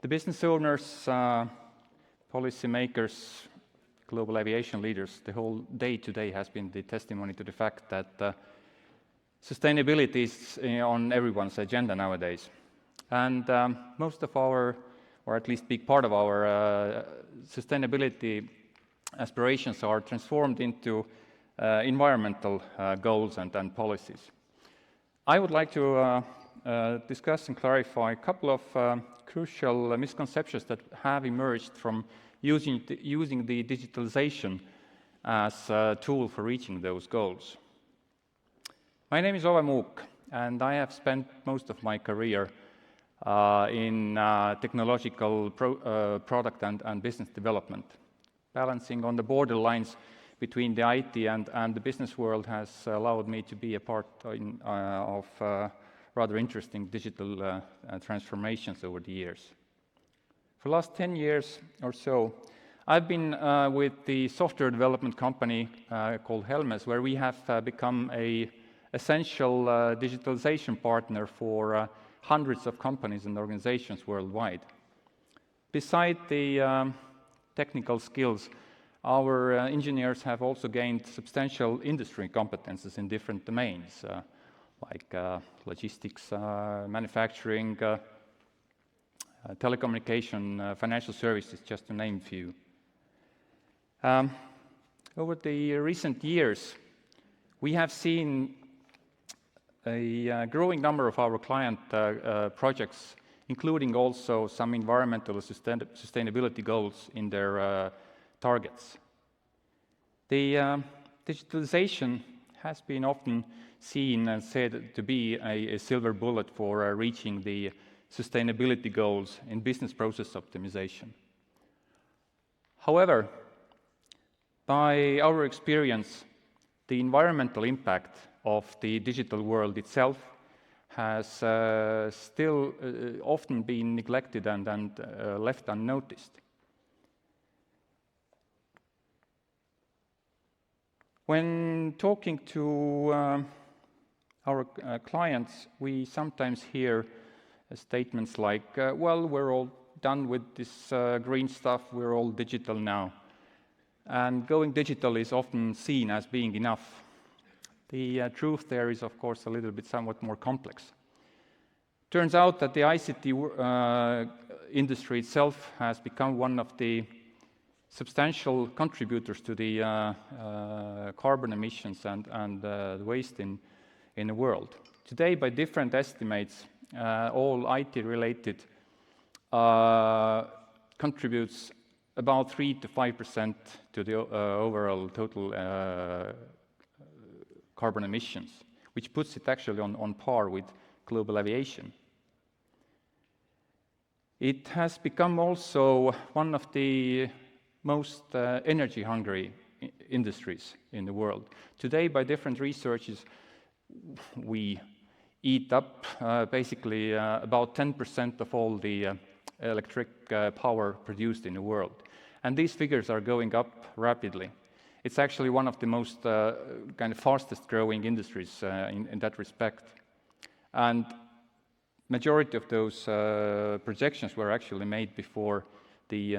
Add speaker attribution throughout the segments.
Speaker 1: The business owners, policymakers, global aviation leaders, the whole day today has been the testimony to the fact that sustainability is on everyone's agenda nowadays. And most of our, or at least big part of our sustainability aspirations are transformed into environmental goals and policies. I would like to discuss and clarify a couple of crucial misconceptions that have emerged from using the digitalization as a tool for reaching those goals. My name is Ove Muuk, and I have spent most of my career in technological product and business development. Balancing on the borderlines between the IT and the business world has allowed me to be a part of rather interesting digital transformations over the years. For the last 10 years or so, I've been with the software development company called Helmes, where we have become an essential digitalization partner for hundreds of companies and organizations worldwide. Beside the technical skills, our engineers have also gained substantial industry competences in different domains, like logistics, manufacturing, telecommunication, financial services, just to name a few. Over the recent years, we have seen a growing number of our client projects, including also some environmental sustainability goals in their targets. The digitalization has been often seen and said to be a silver bullet for reaching the sustainability goals in business process optimization. However, by our experience, the environmental impact of the digital world itself has still often been neglected and left unnoticed. When talking to our clients, we sometimes hear statements like, well, we're all done with this green stuff, we're all digital now. And going digital is often seen as being enough. The truth there is, of course, a little bit somewhat more complex. Turns out that the ICT industry itself has become one of the substantial contributors to the carbon emissions and the waste in the world. Today, by different estimates, all IT-related contributes about 3 to 5% to the overall total carbon emissions, which puts it actually on par with global aviation. It has become also one of the most energy-hungry industries in the world. Today, by different researches, we eat up basically about 10% of all the electric power produced in the world. And these figures are going up rapidly. It's actually one of the most kind of fastest growing industries in that respect. And majority of those projections were actually made before the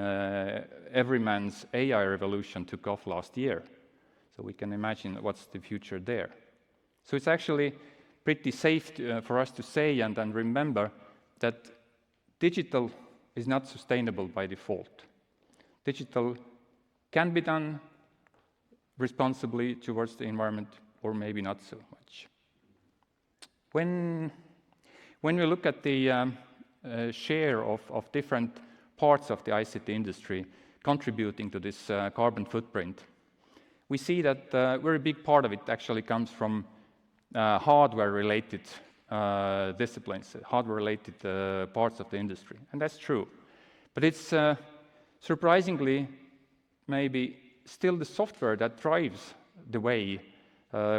Speaker 1: everyman's AI revolution took off last year. So we can imagine what's the future there. So it's actually pretty safe for us to say and remember that digital is not sustainable by default. Digital can be done responsibly towards the environment, or maybe not so much. When we look at the share of different parts of the ICT industry contributing to this carbon footprint, we see that a very big part of it actually comes from hardware-related disciplines, hardware-related parts of the industry, and that's true. But it's surprisingly maybe still the software that drives the way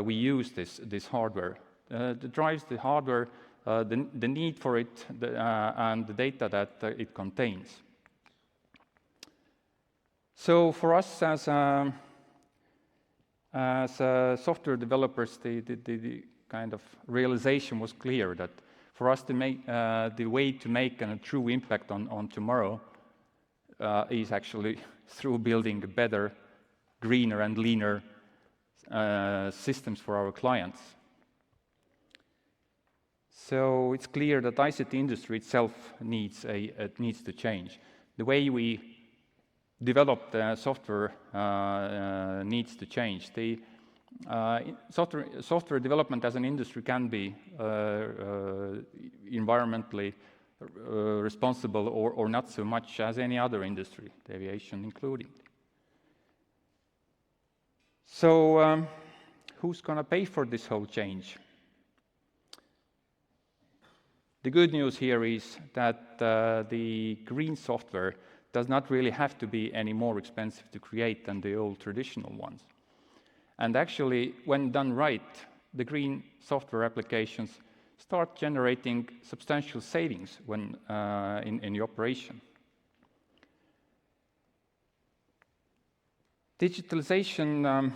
Speaker 1: we use this hardware, that drives the hardware, the need for it, and the data that it contains. So for us as software developers, the kind of realization was clear that For us to make the way to make a true impact on tomorrow is actually through building better, greener and leaner systems for our clients. So it's clear that ICT industry itself needs to change. The way we develop the software needs to change. The software development as an industry can be environmentally responsible or not so much as any other industry, the aviation including. So who's going to pay for this whole change? The good news here is that the green software does not really have to be any more expensive to create than the old traditional ones. And actually, when done right, the green software applications start generating substantial savings when in the operation. Digitalization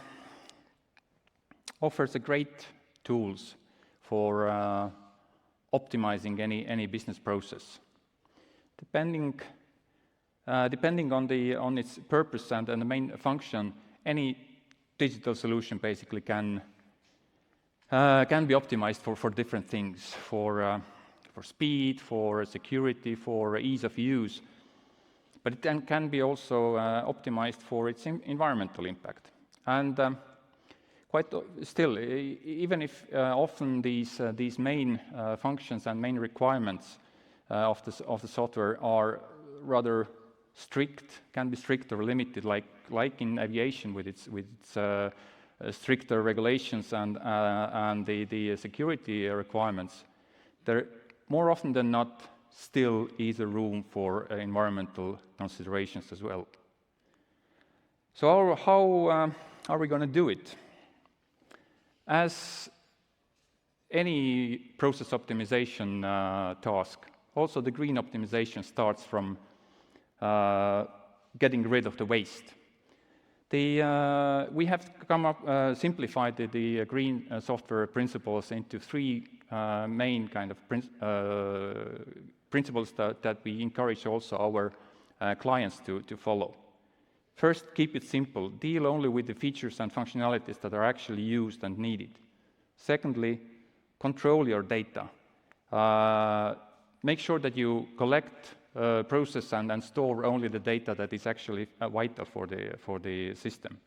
Speaker 1: offers a great tools for optimizing any business process. Depending on its purpose and the main function, any digital solution basically can be optimized for different things, for speed, for security, for ease of use, but it then can be also optimized for its environmental impact. And still, even if often these main functions and main requirements of the software are rather strict, can be strict or limited, like in aviation with its stricter regulations and the security requirements, there more often than not still is a room for environmental considerations as well. So how are we going to do it? As any process optimization task, also the green optimization starts from getting rid of the waste. We have come up simplified the green software principles into three main kind of principles that we encourage also our clients to follow. First, keep it simple. Deal only with the features and functionalities that are actually used and needed. Secondly, control your data. Make sure that you collect, process, and store only the data that is actually vital for the system.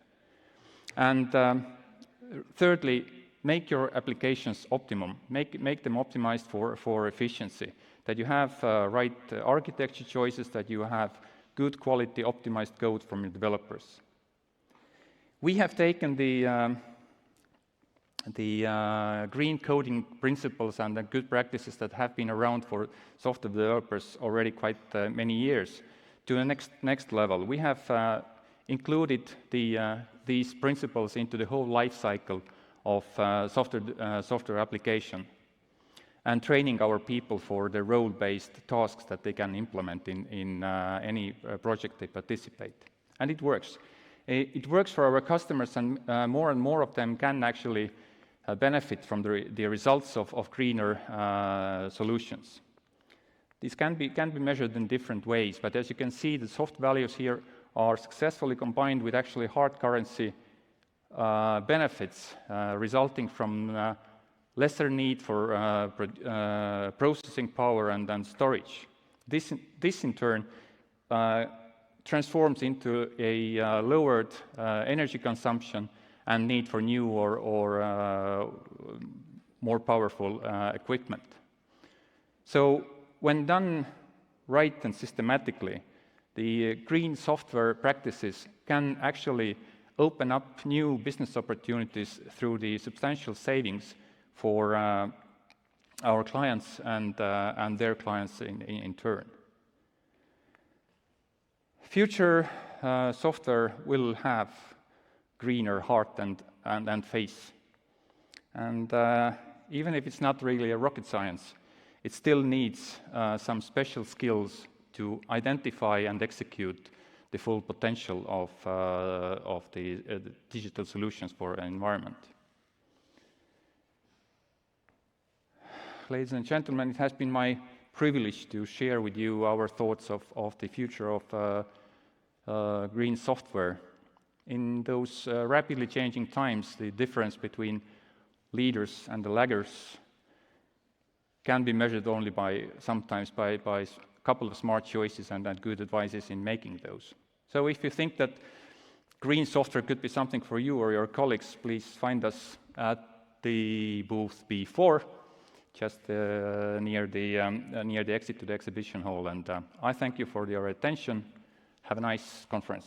Speaker 1: And thirdly, make your applications optimum. Make them optimized for efficiency. That you have right architecture choices, that you have good quality optimized code from your developers. We have taken the green coding principles and the good practices that have been around for software developers already quite many years to the next level. We have included these principles into the whole life cycle of software application, and training our people for the role-based tasks that they can implement in any project they participate. And it works. It works for our customers, and more of them can actually benefit from the results of greener solutions. These can be measured in different ways, but as you can see, the soft values here are successfully combined with actually hard currency benefits resulting from lesser need for processing power and storage. This in turn transforms into a lowered energy consumption and need for new or more powerful equipment. So when done right and systematically, the green software practices can actually open up new business opportunities through the substantial savings for our clients and their clients in turn. Future software will have greener heart and face. And even if it's not really a rocket science, it still needs some special skills to identify and execute the full potential of the digital solutions for an environment. ladies and gentlemen, it has been my privilege to share with you our thoughts of the future of green software. In those rapidly changing times, the difference between leaders and the laggers can be measured only sometimes by a couple of smart choices and good advices in making those. So if you think that green software could be something for you or your colleagues, please find us at the booth B4, just near the exit to the exhibition hall. And I thank you for your attention. Have a nice conference.